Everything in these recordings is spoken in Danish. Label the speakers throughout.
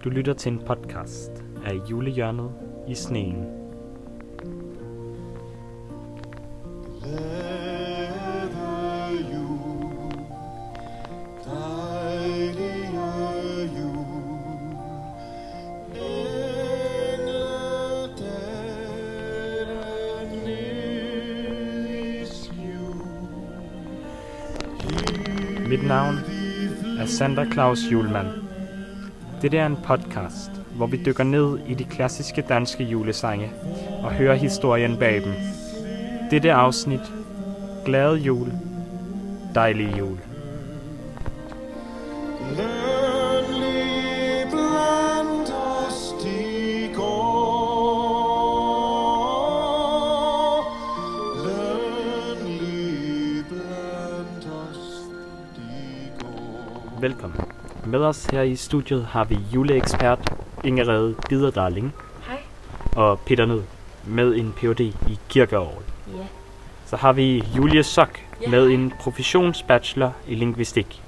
Speaker 1: Du lytter til en podcast af Julehjørnet i sneen. Mit navn er Santa Claus Julemand. Dette er en podcast, hvor vi dykker ned i de klassiske danske julesange og hører historien bag dem. Dette afsnit: Glade jul, dejlig jul. Velkommen. Med os her i studiet har vi juleekspert Ingrid Biderdarling.
Speaker 2: Hej.
Speaker 1: Og Peter Nød med en Ph.D. i kirkeorgel.
Speaker 2: Ja.
Speaker 1: Så har vi Julie Sok med en professionsbachelor i lingvistik.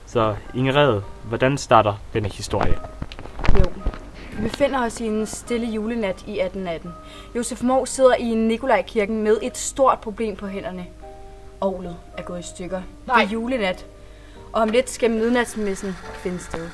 Speaker 1: Så Ingrid, hvordan starter denne historie?
Speaker 2: Jo. Vi befinder os i en stille julenat i 1818. Josef Mohr sidder i Nikolajkirken med et stort problem på hænderne. Orglet er gået i stykker. Det er julenat. Og om lidt skal midnatsmessen finde sted.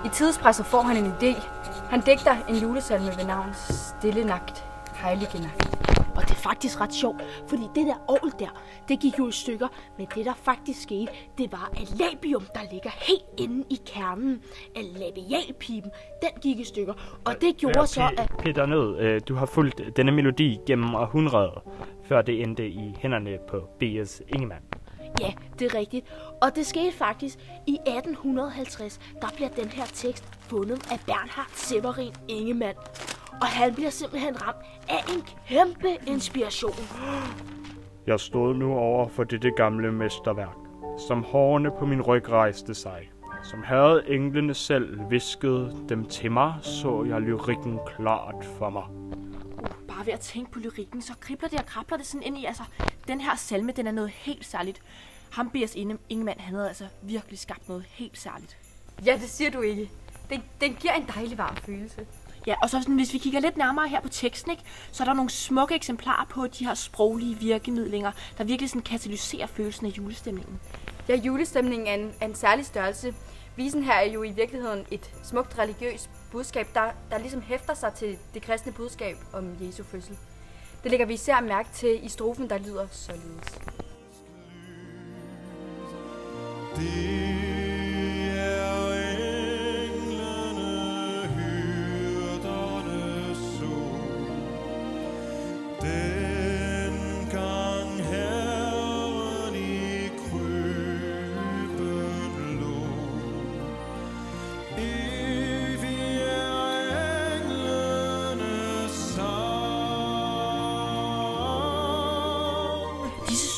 Speaker 2: I tidspresset får han en idé. Han digter en julesalme ved navn Stille Nagt, Heilige Nagt.
Speaker 3: Og det er faktisk ret sjovt, fordi det der orgel der, det gik jo i stykker. Men det der faktisk skete, det var at labium, der ligger helt inde i kernen af labialpipen, den gik i stykker. Og det gjorde så, at...
Speaker 1: Peter Nød, du har fulgt denne melodi gennem århundreder, før det endte i hænderne på B.S. Ingemann.
Speaker 3: Ja, det er rigtigt. Og det skete faktisk i 1850, der bliver den her tekst fundet af Bernhard Severin Ingemann. Og han bliver simpelthen ramt af en kæmpe inspiration.
Speaker 1: Jeg stod nu over for dette gamle mesterværk, som hårene på min ryg rejste sig. Som havde englene selv visket dem til mig, så jeg lyrikken klart for mig.
Speaker 4: Bare ved at tænke på lyrikken, så kribler det og krabler det sådan ind i, altså, den her salme, den er noget helt særligt. Ham B.S. Ingemann, han havde altså virkelig skabt noget helt særligt.
Speaker 2: Ja, det siger du ikke. Den giver en dejlig varm følelse.
Speaker 4: Ja, og så sådan, hvis vi kigger lidt nærmere her på teksten, ikke, så er der nogle smukke eksemplarer på de her sproglige virkemidlinger, der virkelig sådan katalyserer følelsen af julestemningen.
Speaker 2: Ja, julestemningen er en særlig størrelse. Visen her er jo i virkeligheden et smukt religiøst budskab, der ligesom hæfter sig til det kristne budskab om Jesu fødsel. Det lægger vi især mærke til i strofen, der lyder således.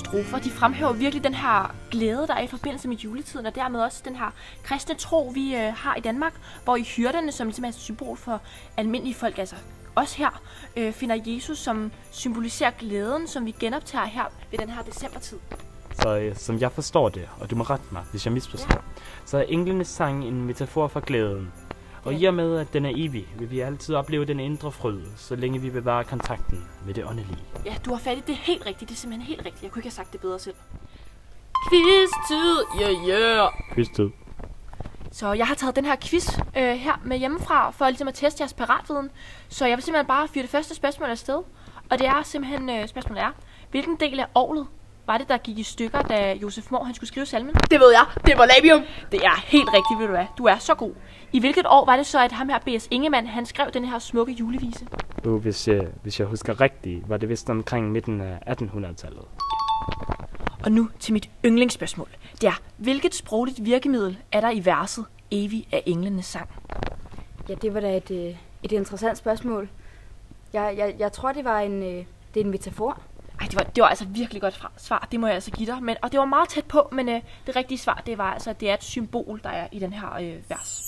Speaker 4: Strofer, de fremhæver virkelig den her glæde, der er i forbindelse med juletiden, og dermed også den her kristne tro, vi har i Danmark, hvor i hyrderne, som ligesom er et symbol for almindelige folk, altså os her, finder Jesus, som symboliserer glæden, som vi genoptager her ved den her decembertid.
Speaker 1: Så som jeg forstår det, og du må rette mig, hvis jeg misforstår, så er englenes sang en metafor for glæden. Og i og med, at den er evig, vil vi altid opleve den indre fryd, så længe vi bevarer kontakten med det åndelige.
Speaker 4: Ja, du har fat i det helt rigtigt. Det er simpelthen helt rigtigt. Jeg kunne ikke have sagt det bedre selv. Quiz-tid! Yeah!
Speaker 1: Quiz-tid.
Speaker 4: Så jeg har taget den her quiz her med hjemmefra, for ligesom at teste jeres paratviden. Så jeg vil simpelthen bare fyre det første spørgsmål afsted. Og det er simpelthen, spørgsmålet er, hvilken del af orglet var det, der gik i stykker, da Josef Mohr han skulle skrive salmen?
Speaker 3: Det ved jeg. Det var labium.
Speaker 4: Det er helt rigtigt, ved du hvad. Du er så god. I hvilket år var det så, at ham her B.S. Ingemann, han skrev den her smukke julevise?
Speaker 1: Hvis jeg husker rigtigt, var det vist omkring midten af 1800-tallet.
Speaker 4: Og nu til mit yndlingsspørgsmål. Det er, hvilket sprogligt virkemiddel er der i verset evig af englenes sang?
Speaker 2: Ja, det var da et interessant spørgsmål. Jeg tror, det er en metafor.
Speaker 4: Ej, det var altså virkelig godt svar, det må jeg altså give dig. Og det var meget tæt på, men det rigtige svar, det var altså, at det er et symbol, der er i den her vers.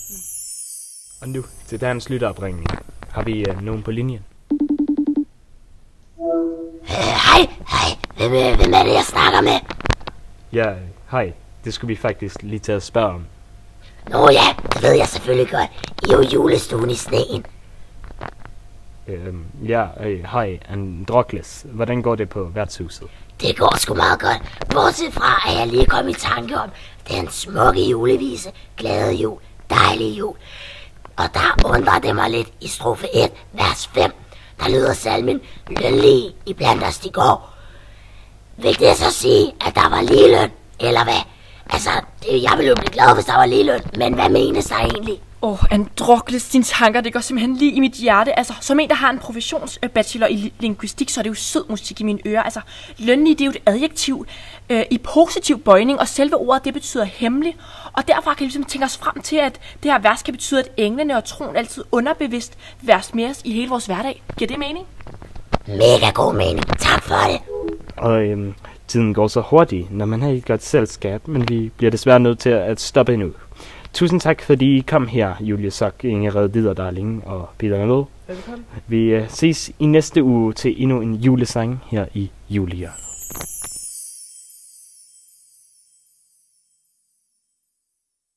Speaker 1: Og nu til dagens lytteopringning. Har vi nogen på linjen?
Speaker 3: Hej. Hvem er det, jeg snakker med?
Speaker 1: Ja, hej. Det skulle vi faktisk lige til at spørge om.
Speaker 5: Nå ja, det ved jeg selvfølgelig godt. I er jo julestuen i sneen.
Speaker 1: Hej, Androkles. Hvordan går det på værtshuset?
Speaker 5: Det går sgu meget godt. Bortset fra, at jeg lige kom i tanke om den smukke julevise. Glade jul, dejlig jul. Og der undrer det mig lidt i strofe 1, vers 5. Der lyder salmen, lønlig i blandt os de går. Vil det så sige, at der var ligeløn, eller hvad? Altså, jeg ville jo blive glad, hvis der var ligeløn, men hvad menes der egentlig?
Speaker 4: Androkles, dine tanker, det går simpelthen lige i mit hjerte. Altså, som en, der har en professionsbachelor i linguistik, så er det jo sød musik i mine ører. Altså, lønlig, det er jo et adjektiv i positiv bøjning, og selve ordet, det betyder hemmelig. Og derfor kan vi ligesom tænke os frem til, at det her vers kan betyde, at englene og troen altid underbevidst vers med os i hele vores hverdag. Giver det mening?
Speaker 5: Mega god mening. Tak for det.
Speaker 1: Og tiden går så hurtigt, når man har et godt selskab, men vi bliver desværre nødt til at stoppe nu. Tusind tak, fordi I kom her, Julie Sok, Ingrid Diderdarling og Peter Malou.
Speaker 2: Velkommen.
Speaker 1: Vi ses i næste uge til endnu en julesang her i Julia.